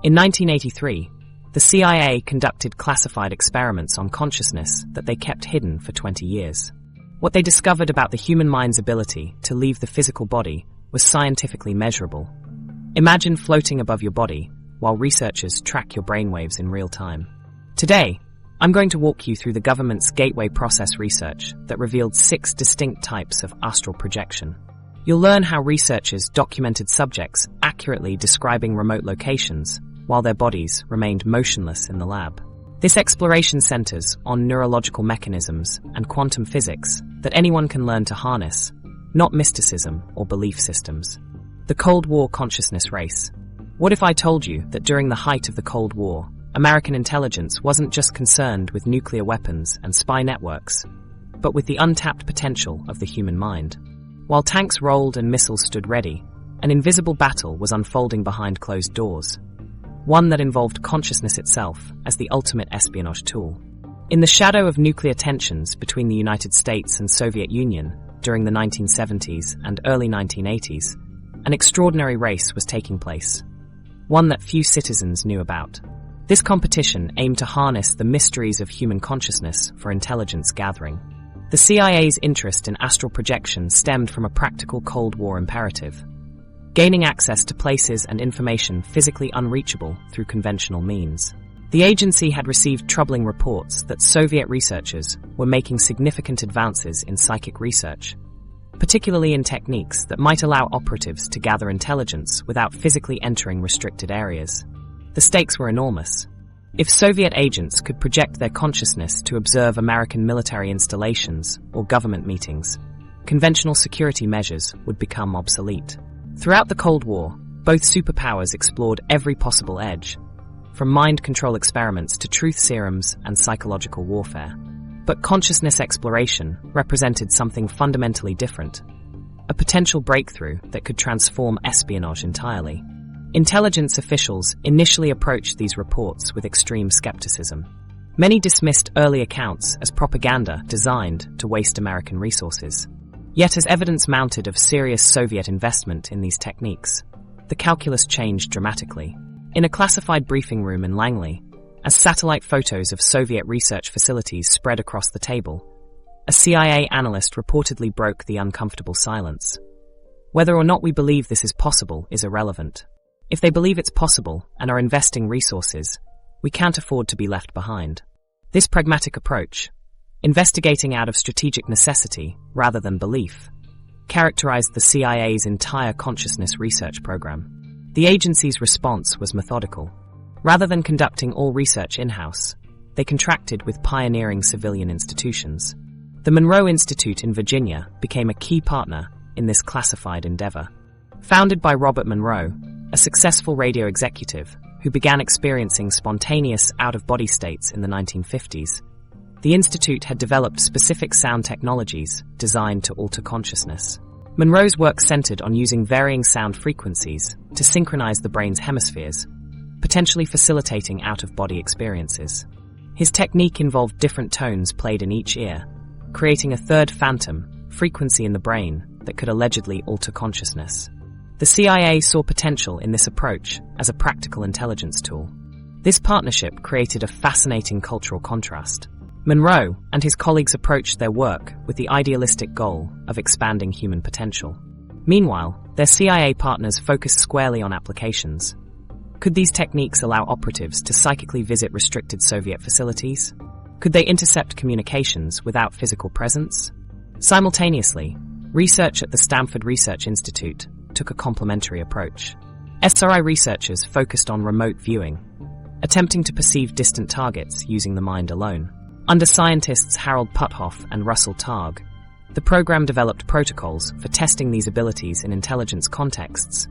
In 1983, the CIA conducted classified experiments on consciousness that they kept hidden for 20 years. What they discovered about the human mind's ability to leave the physical body was scientifically measurable. Imagine floating above your body while researchers track your brainwaves in real time. Today, I'm going to walk you through the government's gateway process research that revealed 6 distinct types of astral projection. You'll learn how researchers documented subjects accurately describing remote locations while their bodies remained motionless in the lab. This exploration centers on neurological mechanisms and quantum physics that anyone can learn to harness, not mysticism or belief systems. The Cold War consciousness race. What if I told you that during the height of the Cold War, American intelligence wasn't just concerned with nuclear weapons and spy networks, but with the untapped potential of the human mind? While tanks rolled and missiles stood ready, an invisible battle was unfolding behind closed doors. One that involved consciousness itself as the ultimate espionage tool. In the shadow of nuclear tensions between the United States and Soviet Union during the 1970s and early 1980s, an extraordinary race was taking place. One that few citizens knew about. This competition aimed to harness the mysteries of human consciousness for intelligence gathering. The CIA's interest in astral projection stemmed from a practical Cold War imperative. Gaining access to places and information physically unreachable through conventional means. The agency had received troubling reports that Soviet researchers were making significant advances in psychic research, particularly in techniques that might allow operatives to gather intelligence without physically entering restricted areas. The stakes were enormous. If Soviet agents could project their consciousness to observe American military installations or government meetings, conventional security measures would become obsolete. Throughout the Cold War, both superpowers explored every possible edge, from mind control experiments to truth serums and psychological warfare. But consciousness exploration represented something fundamentally different, a potential breakthrough that could transform espionage entirely. Intelligence officials initially approached these reports with extreme skepticism. Many dismissed early accounts as propaganda designed to waste American resources. Yet as evidence mounted of serious Soviet investment in these techniques, the calculus changed dramatically. In a classified briefing room in Langley, as satellite photos of Soviet research facilities spread across the table, a CIA analyst reportedly broke the uncomfortable silence. Whether or not we believe this is possible is irrelevant. If they believe it's possible and are investing resources, we can't afford to be left behind. This pragmatic approach, investigating out of strategic necessity rather than belief, characterized the CIA's entire consciousness research program. The agency's response was methodical. Rather than conducting all research in-house, they contracted with pioneering civilian institutions. The Monroe Institute in Virginia became a key partner in this classified endeavor. Founded by Robert Monroe, a successful radio executive who began experiencing spontaneous out-of-body states in the 1950s, the Institute had developed specific sound technologies designed to alter consciousness. Monroe's work centered on using varying sound frequencies to synchronize the brain's hemispheres, potentially facilitating out-of-body experiences. His technique involved different tones played in each ear, creating a third phantom frequency in the brain that could allegedly alter consciousness. The CIA saw potential in this approach as a practical intelligence tool. This partnership created a fascinating cultural contrast. Monroe and his colleagues approached their work with the idealistic goal of expanding human potential. Meanwhile, their CIA partners focused squarely on applications. Could these techniques allow operatives to psychically visit restricted Soviet facilities? Could they intercept communications without physical presence? Simultaneously, research at the Stanford Research Institute took a complementary approach. SRI researchers focused on remote viewing, attempting to perceive distant targets using the mind alone. Under scientists Harold Puthoff and Russell Targ, the program developed protocols for testing these abilities in intelligence contexts,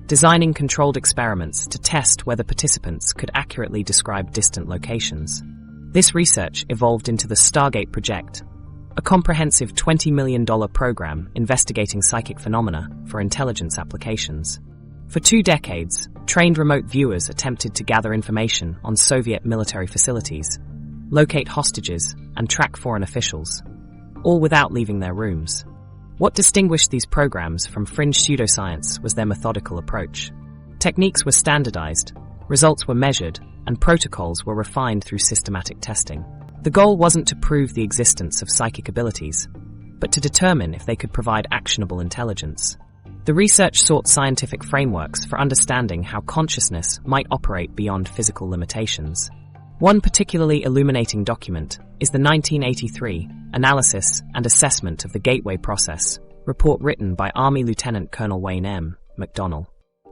designing controlled experiments to test whether participants could accurately describe distant locations. This research evolved into the Stargate Project, a comprehensive $20 million program investigating psychic phenomena for intelligence applications. For 2 decades, trained remote viewers attempted to gather information on Soviet military facilities, locate hostages, and track foreign officials, all without leaving their rooms. What distinguished these programs from fringe pseudoscience was their methodical approach. Techniques were standardized, Results were measured, and protocols were refined through systematic testing. The goal wasn't to prove the existence of psychic abilities, but to determine if they could provide actionable intelligence. The research sought scientific frameworks for understanding how consciousness might operate beyond physical limitations. One particularly illuminating document is the 1983 Analysis and Assessment of the Gateway Process report written by Army Lieutenant Colonel Wayne M. McDonnell.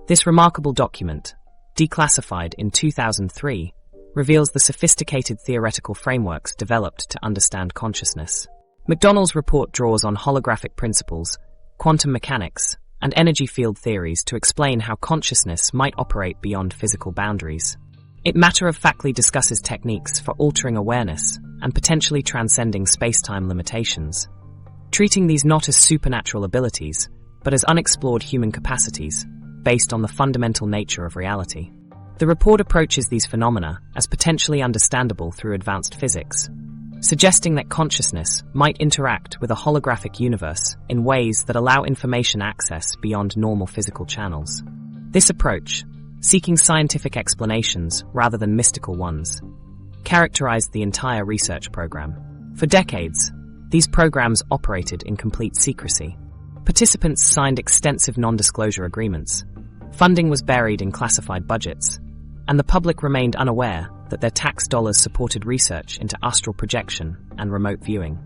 This remarkable document, declassified in 2003, reveals the sophisticated theoretical frameworks developed to understand consciousness. McDonnell's report draws on holographic principles, quantum mechanics, and energy field theories to explain how consciousness might operate beyond physical boundaries. It matter-of-factly discusses techniques for altering awareness and potentially transcending space-time limitations, treating these not as supernatural abilities, but as unexplored human capacities, based on the fundamental nature of reality. The report approaches these phenomena as potentially understandable through advanced physics, suggesting that consciousness might interact with a holographic universe in ways that allow information access beyond normal physical channels. This approach, seeking scientific explanations rather than mystical ones, characterized the entire research program. For decades, these programs operated in complete secrecy. Participants signed extensive non-disclosure agreements, funding was buried in classified budgets, and the public remained unaware that their tax dollars supported research into astral projection and remote viewing.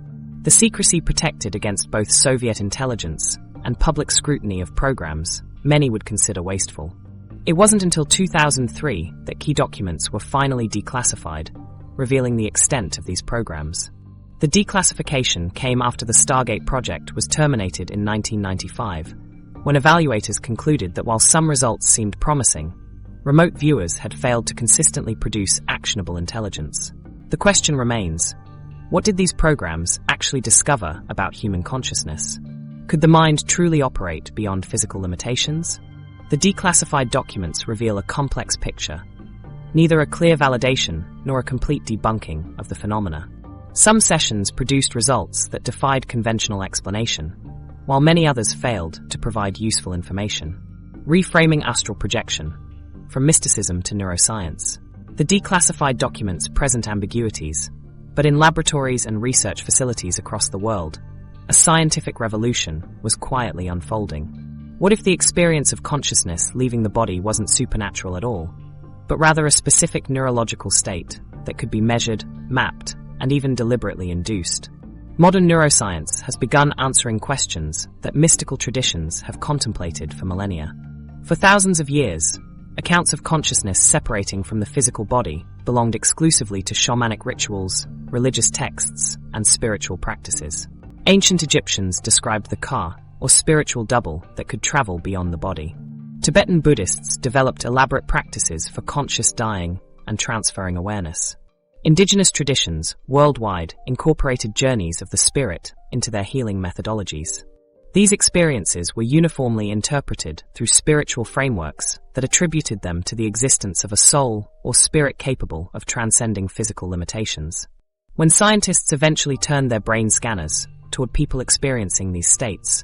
The secrecy protected against both Soviet intelligence and public scrutiny of programs many would consider wasteful. It wasn't until 2003 that key documents were finally declassified, revealing the extent of these programs. The declassification came after the Stargate project was terminated in 1995, when evaluators concluded that while some results seemed promising, remote viewers had failed to consistently produce actionable intelligence. The question remains, what did these programs actually discover about human consciousness? Could the mind truly operate beyond physical limitations? The declassified documents reveal a complex picture, neither a clear validation nor a complete debunking of the phenomena. Some sessions produced results that defied conventional explanation, while many others failed to provide useful information. Reframing astral projection. From mysticism to neuroscience. The declassified documents present ambiguities, but in laboratories and research facilities across the world, a scientific revolution was quietly unfolding. What if the experience of consciousness leaving the body wasn't supernatural at all, but rather a specific neurological state that could be measured, mapped, and even deliberately induced? Modern neuroscience has begun answering questions that mystical traditions have contemplated for millennia. For thousands of years, accounts of consciousness separating from the physical body belonged exclusively to shamanic rituals, religious texts, and spiritual practices. Ancient Egyptians described the ka, or spiritual double, that could travel beyond the body. Tibetan Buddhists developed elaborate practices for conscious dying and transferring awareness. Indigenous traditions worldwide incorporated journeys of the spirit into their healing methodologies. These experiences were uniformly interpreted through spiritual frameworks that attributed them to the existence of a soul or spirit capable of transcending physical limitations. When scientists eventually turned their brain scanners toward people experiencing these states,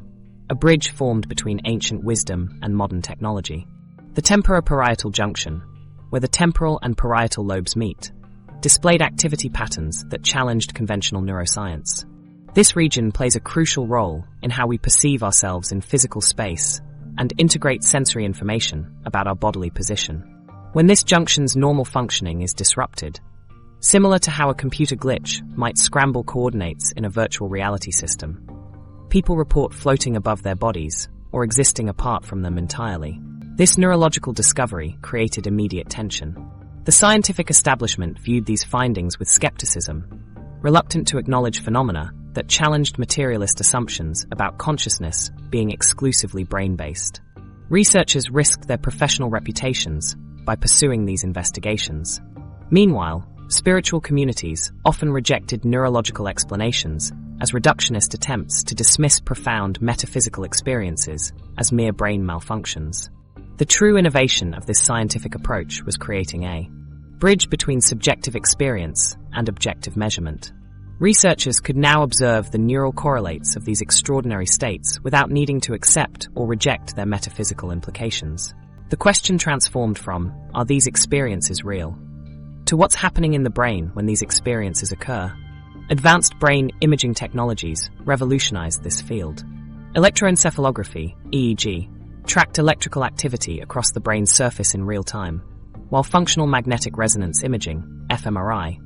a bridge formed between ancient wisdom and modern technology. The temporoparietal junction, where the temporal and parietal lobes meet, displayed activity patterns that challenged conventional neuroscience. This region plays a crucial role in how we perceive ourselves in physical space and integrate sensory information about our bodily position. When this junction's normal functioning is disrupted, similar to how a computer glitch might scramble coordinates in a virtual reality system, people report floating above their bodies or existing apart from them entirely. This neurological discovery created immediate tension. The scientific establishment viewed these findings with skepticism, reluctant to acknowledge phenomena that challenged materialist assumptions about consciousness being exclusively brain-based. Researchers risked their professional reputations by pursuing these investigations. Meanwhile, spiritual communities often rejected neurological explanations as reductionist attempts to dismiss profound metaphysical experiences as mere brain malfunctions. The true innovation of this scientific approach was creating a bridge between subjective experience and objective measurement. Researchers could now observe the neural correlates of these extraordinary states without needing to accept or reject their metaphysical implications. The question transformed from, are these experiences real, to what's happening in the brain when these experiences occur? Advanced brain imaging technologies revolutionized this field. Electroencephalography, EEG, tracked electrical activity across the brain's surface in real time, while functional magnetic resonance imaging, fMRI,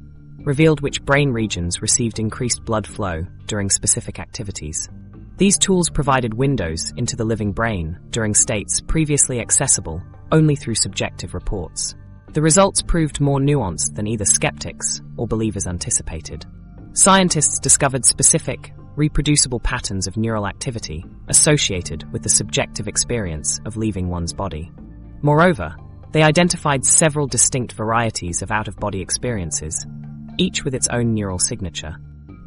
revealed which brain regions received increased blood flow during specific activities. These tools provided windows into the living brain during states previously accessible only through subjective reports. The results proved more nuanced than either skeptics or believers anticipated. Scientists discovered specific, reproducible patterns of neural activity associated with the subjective experience of leaving one's body. Moreover, they identified several distinct varieties of out-of-body experiences, each with its own neural signature.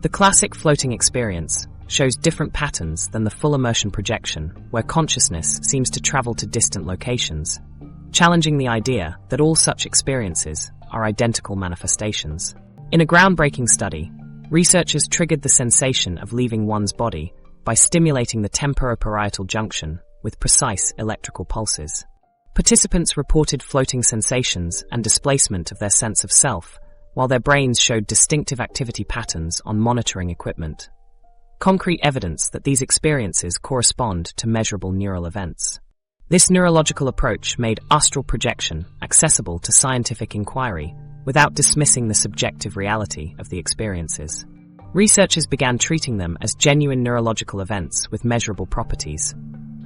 The classic floating experience shows different patterns than the full immersion projection, where consciousness seems to travel to distant locations, challenging the idea that all such experiences are identical manifestations. In a groundbreaking study, researchers triggered the sensation of leaving one's body by stimulating the temporoparietal junction with precise electrical pulses. Participants reported floating sensations and displacement of their sense of self, while their brains showed distinctive activity patterns on monitoring equipment. Concrete evidence that these experiences correspond to measurable neural events. This neurological approach made astral projection accessible to scientific inquiry without dismissing the subjective reality of the experiences. Researchers began treating them as genuine neurological events with measurable properties,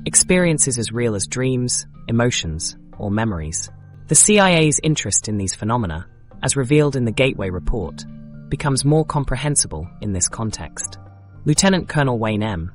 experiences as real as dreams, emotions, or memories. The CIA's interest in these phenomena, as revealed in the Gateway report, becomes more comprehensible in this context. Lieutenant Colonel Wayne M.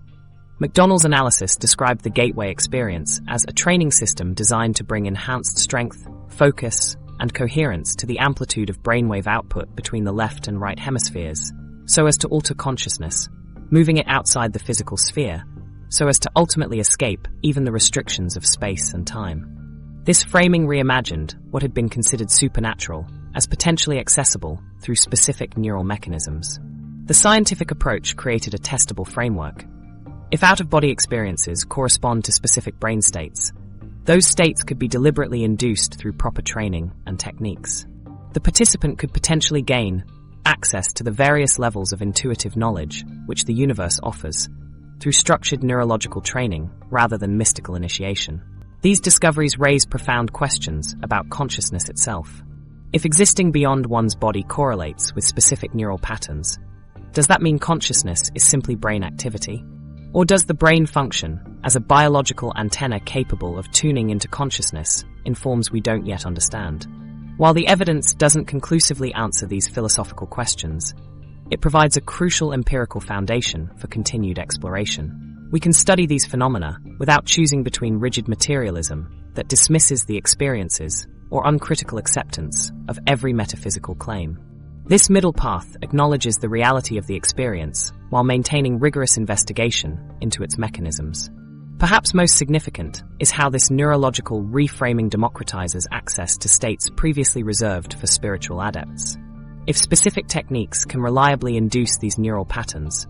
McDonnell's analysis described the Gateway experience as a training system designed to bring enhanced strength, focus, and coherence to the amplitude of brainwave output between the left and right hemispheres, so as to alter consciousness, moving it outside the physical sphere, so as to ultimately escape even the restrictions of space and time. This framing reimagined what had been considered supernatural as potentially accessible through specific neural mechanisms. The scientific approach created a testable framework. If out-of-body experiences correspond to specific brain states, those states could be deliberately induced through proper training and techniques. The participant could potentially gain access to the various levels of intuitive knowledge which the universe offers through structured neurological training rather than mystical initiation. These discoveries raise profound questions about consciousness itself. If existing beyond one's body correlates with specific neural patterns, does that mean consciousness is simply brain activity? Or does the brain function as a biological antenna capable of tuning into consciousness in forms we don't yet understand? While the evidence doesn't conclusively answer these philosophical questions, it provides a crucial empirical foundation for continued exploration. We can study these phenomena without choosing between rigid materialism that dismisses the experiences or uncritical acceptance of every metaphysical claim. This middle path acknowledges the reality of the experience while maintaining rigorous investigation into its mechanisms. Perhaps most significant is how this neurological reframing democratizes access to states previously reserved for spiritual adepts. If specific techniques can reliably induce these neural patterns,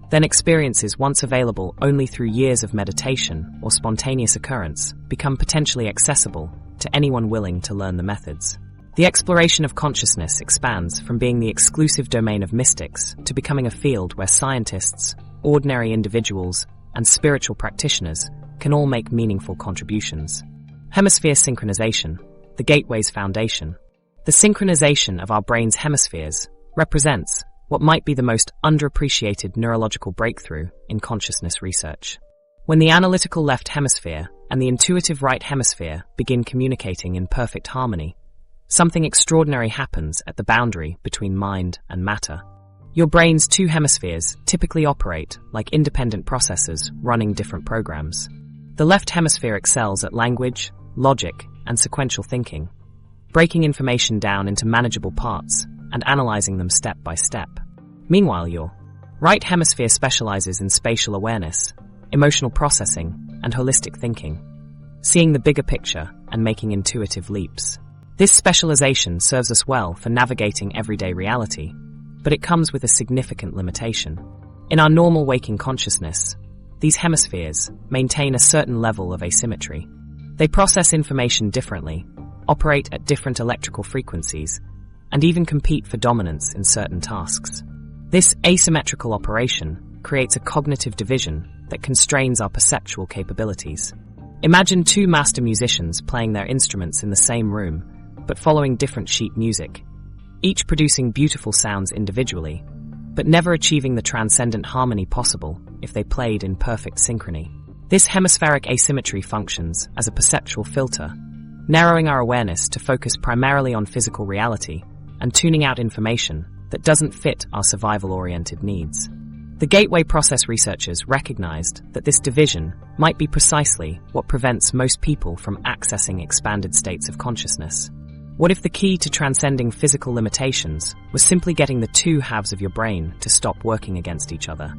then experiences once available only through years of meditation or spontaneous occurrence become potentially accessible to anyone willing to learn the methods. The exploration of consciousness expands from being the exclusive domain of mystics to becoming a field where scientists, ordinary individuals, and spiritual practitioners can all make meaningful contributions. Hemisphere synchronization, the Gateway's foundation. The synchronization of our brain's hemispheres represents what might be the most underappreciated neurological breakthrough in consciousness research. When the analytical left hemisphere and the intuitive right hemisphere begin communicating in perfect harmony, something extraordinary happens at the boundary between mind and matter. Your brain's two hemispheres typically operate like independent processors running different programs. The left hemisphere excels at language, logic, and sequential thinking, breaking information down into manageable parts and analyzing them step by step. Meanwhile, your right hemisphere specializes in spatial awareness, emotional processing, and holistic thinking, seeing the bigger picture and making intuitive leaps. This specialization serves us well for navigating everyday reality, but it comes with a significant limitation. In our normal waking consciousness, these hemispheres maintain a certain level of asymmetry. They process information differently, operate at different electrical frequencies, and even compete for dominance in certain tasks. This asymmetrical operation creates a cognitive division that constrains our perceptual capabilities. Imagine two master musicians playing their instruments in the same room, but following different sheet music, each producing beautiful sounds individually, but never achieving the transcendent harmony possible if they played in perfect synchrony. This hemispheric asymmetry functions as a perceptual filter, narrowing our awareness to focus primarily on physical reality and tuning out information that doesn't fit our survival-oriented needs. The gateway process researchers recognized that this division might be precisely what prevents most people from accessing expanded states of consciousness. What if the key to transcending physical limitations was simply getting the two halves of your brain to stop working against each other?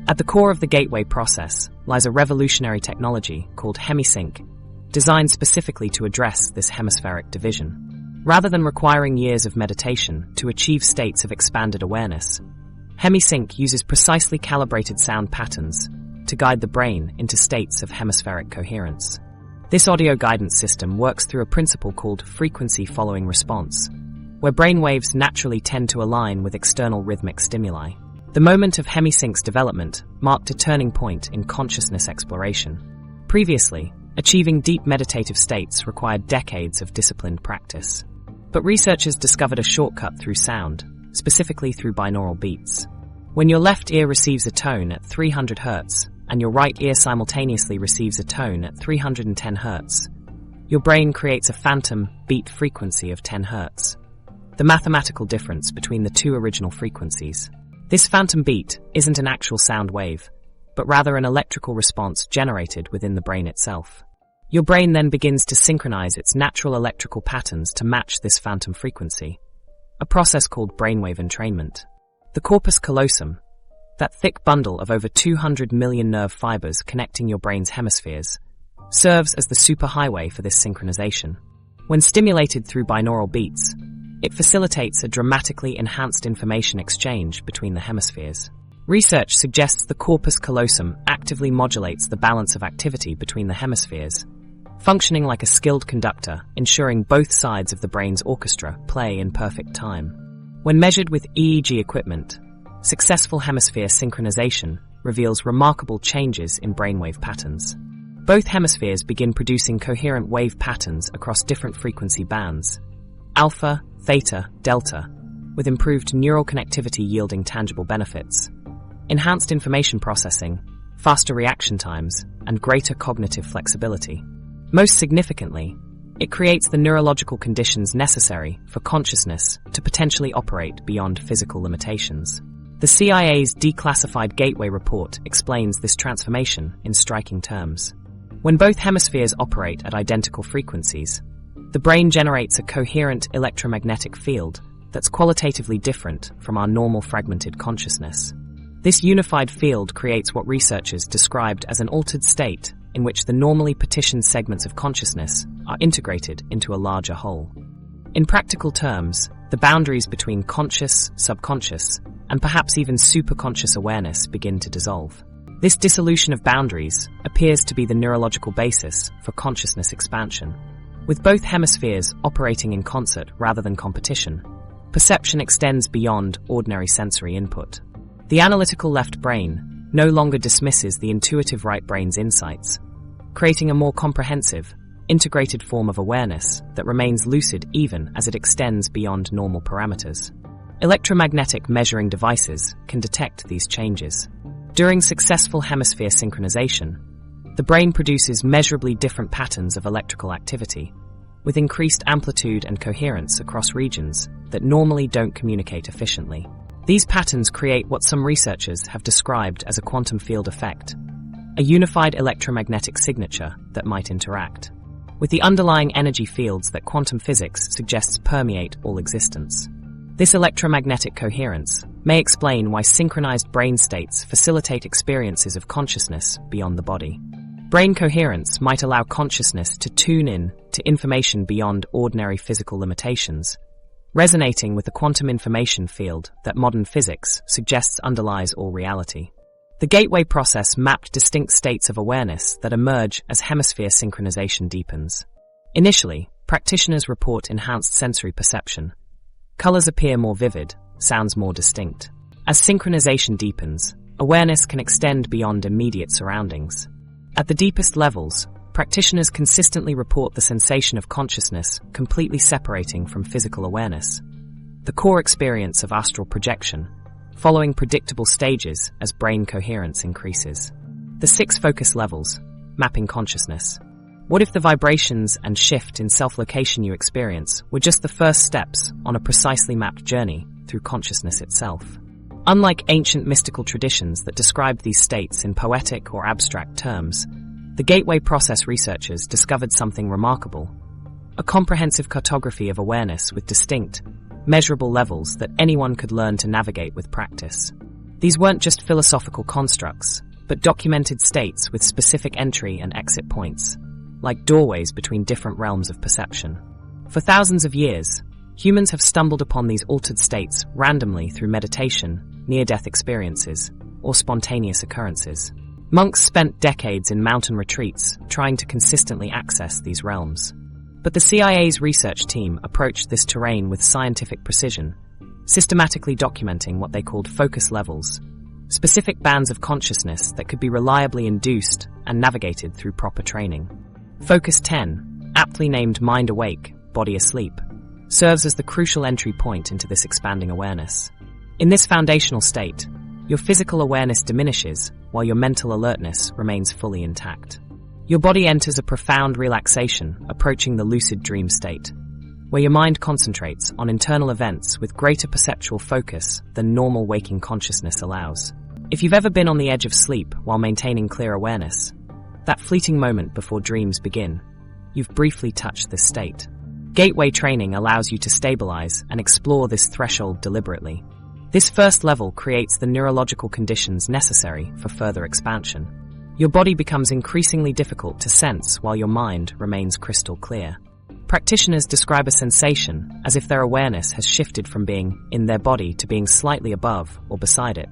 At the core of the gateway process lies a revolutionary technology called Hemi-Sync, designed specifically to address this hemispheric division. Rather than requiring years of meditation to achieve states of expanded awareness, Hemi-Sync uses precisely calibrated sound patterns to guide the brain into states of hemispheric coherence. This audio guidance system works through a principle called frequency following response, where brainwaves naturally tend to align with external rhythmic stimuli. The moment of Hemi-Sync's development marked a turning point in consciousness exploration. Previously, achieving deep meditative states required decades of disciplined practice. But researchers discovered a shortcut through sound, specifically through binaural beats. When your left ear receives a tone at 300 Hz and your right ear simultaneously receives a tone at 310 Hz, your brain creates a phantom beat frequency of 10 Hz, the mathematical difference between the two original frequencies. This phantom beat isn't an actual sound wave, but rather an electrical response generated within the brain itself. Your brain then begins to synchronize its natural electrical patterns to match this phantom frequency, a process called brainwave entrainment. The corpus callosum, that thick bundle of over 200 million nerve fibers connecting your brain's hemispheres, serves as the superhighway for this synchronization. When stimulated through binaural beats, it facilitates a dramatically enhanced information exchange between the hemispheres. Research suggests the corpus callosum actively modulates the balance of activity between the hemispheres, functioning like a skilled conductor, ensuring both sides of the brain's orchestra play in perfect time. When measured with EEG equipment, successful hemisphere synchronization reveals remarkable changes in brainwave patterns. Both hemispheres begin producing coherent wave patterns across different frequency bands, alpha, theta, delta, with improved neural connectivity yielding tangible benefits, enhanced information processing, faster reaction times, and greater cognitive flexibility. Most significantly, it creates the neurological conditions necessary for consciousness to potentially operate beyond physical limitations. The CIA's Declassified Gateway Report explains this transformation in striking terms. When both hemispheres operate at identical frequencies, the brain generates a coherent electromagnetic field that's qualitatively different from our normal fragmented consciousness. This unified field creates what researchers described as an altered state in which the normally partitioned segments of consciousness are integrated into a larger whole. In practical terms, the boundaries between conscious, subconscious, and perhaps even superconscious awareness begin to dissolve. This dissolution of boundaries appears to be the neurological basis for consciousness expansion. With both hemispheres operating in concert rather than competition, perception extends beyond ordinary sensory input. The analytical left brain no longer dismisses the intuitive right brain's insights, creating a more comprehensive, integrated form of awareness that remains lucid even as it extends beyond normal parameters. Electromagnetic measuring devices can detect these changes. During successful hemisphere synchronization, the brain produces measurably different patterns of electrical activity, with increased amplitude and coherence across regions that normally don't communicate efficiently. These patterns create what some researchers have described as a quantum field effect, a unified electromagnetic signature that might interact with the underlying energy fields that quantum physics suggests permeate all existence. This electromagnetic coherence may explain why synchronized brain states facilitate experiences of consciousness beyond the body. Brain coherence might allow consciousness to tune in to information beyond ordinary physical limitations, resonating with the quantum information field that modern physics suggests underlies all reality. The gateway process mapped distinct states of awareness that emerge as hemisphere synchronization deepens. Initially, practitioners report enhanced sensory perception. Colors appear more vivid, sounds more distinct. As synchronization deepens, awareness can extend beyond immediate surroundings. At the deepest levels, practitioners consistently report the sensation of consciousness completely separating from physical awareness. The core experience of astral projection, following predictable stages as brain coherence increases. The 6 focus levels, mapping consciousness. What if the vibrations and shift in self-location you experience were just the first steps on a precisely mapped journey through consciousness itself? Unlike ancient mystical traditions that described these states in poetic or abstract terms, the gateway process researchers discovered something remarkable: a comprehensive cartography of awareness with distinct, measurable levels that anyone could learn to navigate with practice. These weren't just philosophical constructs, but documented states with specific entry and exit points, like doorways between different realms of perception. For thousands of years, humans have stumbled upon these altered states randomly through meditation, near-death experiences, or spontaneous occurrences. Monks spent decades in mountain retreats trying to consistently access these realms. But the CIA's research team approached this terrain with scientific precision, systematically documenting what they called focus levels, specific bands of consciousness that could be reliably induced and navigated through proper training. Focus 10, aptly named mind awake, body asleep, serves as the crucial entry point into this expanding awareness. In this foundational state, your physical awareness diminishes while your mental alertness remains fully intact. Your body enters a profound relaxation, approaching the lucid dream state, where your mind concentrates on internal events with greater perceptual focus than normal waking consciousness allows. If you've ever been on the edge of sleep while maintaining clear awareness, that fleeting moment before dreams begin, you've briefly touched this state. Gateway training allows you to stabilize and explore this threshold deliberately. This first level creates the neurological conditions necessary for further expansion. Your body becomes increasingly difficult to sense while your mind remains crystal clear. Practitioners describe a sensation as if their awareness has shifted from being in their body to being slightly above or beside it,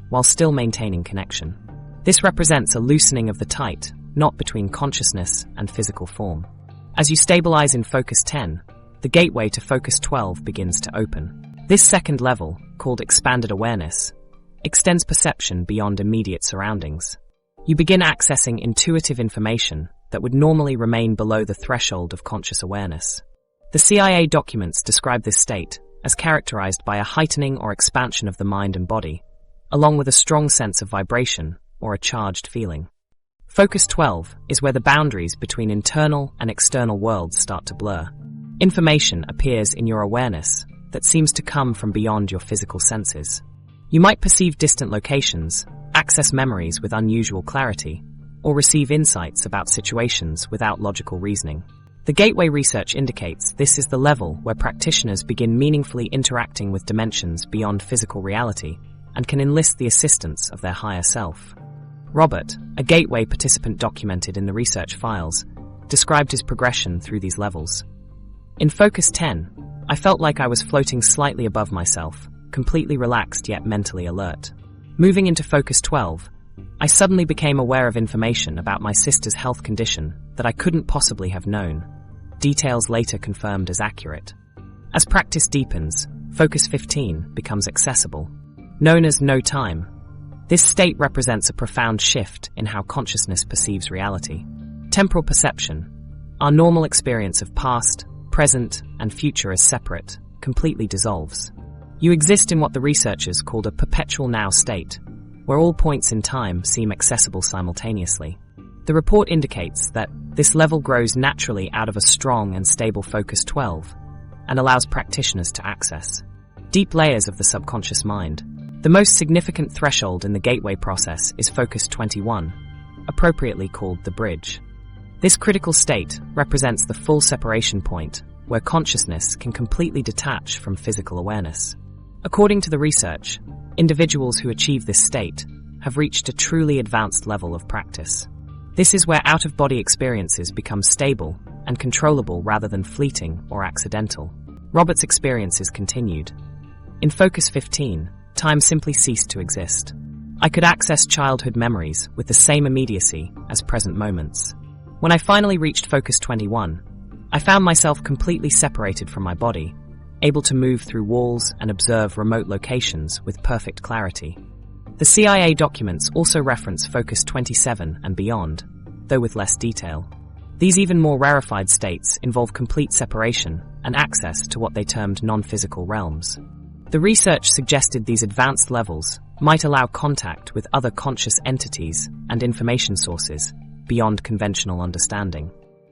while still maintaining connection. This represents a loosening of the tight knot between consciousness and physical form. As you stabilize in Focus 10, the gateway to Focus 12 begins to open. This second level, called expanded awareness, extends perception beyond immediate surroundings. You begin accessing intuitive information that would normally remain below the threshold of conscious awareness. The CIA documents describe this state as characterized by a heightening or expansion of the mind and body, along with a strong sense of vibration or a charged feeling. Focus 12 is where the boundaries between internal and external worlds start to blur. Information appears in your awareness that seems to come from beyond your physical senses. You might perceive distant locations, access memories with unusual clarity, or receive insights about situations without logical reasoning. The gateway research indicates this is the level where practitioners begin meaningfully interacting with dimensions beyond physical reality and can enlist the assistance of their higher self. Robert, a gateway participant documented in the research files, described his progression through these levels. In Focus 10, I felt like I was floating slightly above myself, completely relaxed yet mentally alert. Moving into Focus 12, I suddenly became aware of information about my sister's health condition that I couldn't possibly have known, details later confirmed as accurate. As practice deepens, Focus 15 becomes accessible. Known as no time, this state represents a profound shift in how consciousness perceives reality. Temporal perception, our normal experience of past, present, and future as separate, completely dissolves. You exist in what the researchers called a perpetual now state, where all points in time seem accessible simultaneously. The report indicates that this level grows naturally out of a strong and stable Focus 12 and allows practitioners to access deep layers of the subconscious mind. The most significant threshold in the gateway process is Focus 21, appropriately called the bridge. This critical state represents the full separation point where consciousness can completely detach from physical awareness. According to the research, individuals who achieve this state have reached a truly advanced level of practice. This is where out-of-body experiences become stable and controllable rather than fleeting or accidental. Robert's experiences continued. In Focus 15, time simply ceased to exist. I could access childhood memories with the same immediacy as present moments. When I finally reached Focus 21, I found myself completely separated from my body, able to move through walls and observe remote locations with perfect clarity. The CIA documents also reference Focus 27 and beyond, though with less detail. These even more rarefied states involve complete separation and access to what they termed non-physical realms. The research suggested these advanced levels might allow contact with other conscious entities and information sources beyond conventional understanding.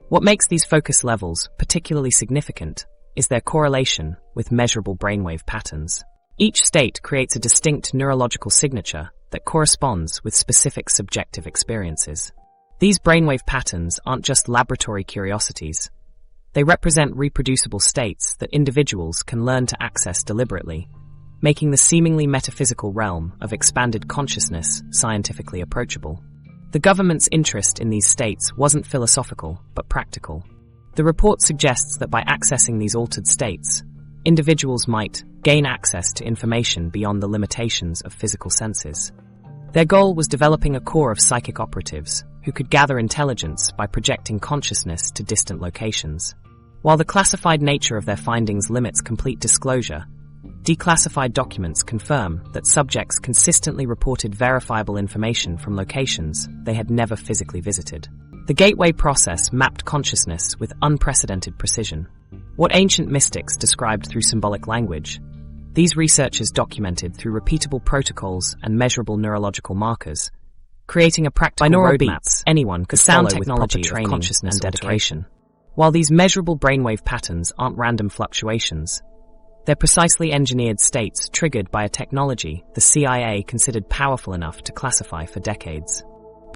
What makes these focus levels particularly significant is their correlation with measurable brainwave patterns. Each state creates a distinct neurological signature that corresponds with specific subjective experiences. These brainwave patterns aren't just laboratory curiosities. They represent reproducible states that individuals can learn to access deliberately, making the seemingly metaphysical realm of expanded consciousness scientifically approachable. The government's interest in these states wasn't philosophical, but practical. The report suggests that by accessing these altered states, individuals might gain access to information beyond the limitations of physical senses. Their goal was developing a core of psychic operatives who could gather intelligence by projecting consciousness to distant locations. While the classified nature of their findings limits complete disclosure, declassified documents confirm that subjects consistently reported verifiable information from locations they had never physically visited. The gateway process mapped consciousness with unprecedented precision. What ancient mystics described through symbolic language, these researchers documented through repeatable protocols and measurable neurological markers, creating a practical roadmap anyone could follow with proper training consciousness and dedication. While these measurable brainwave patterns aren't random fluctuations, they're precisely engineered states triggered by a technology the CIA considered powerful enough to classify for decades.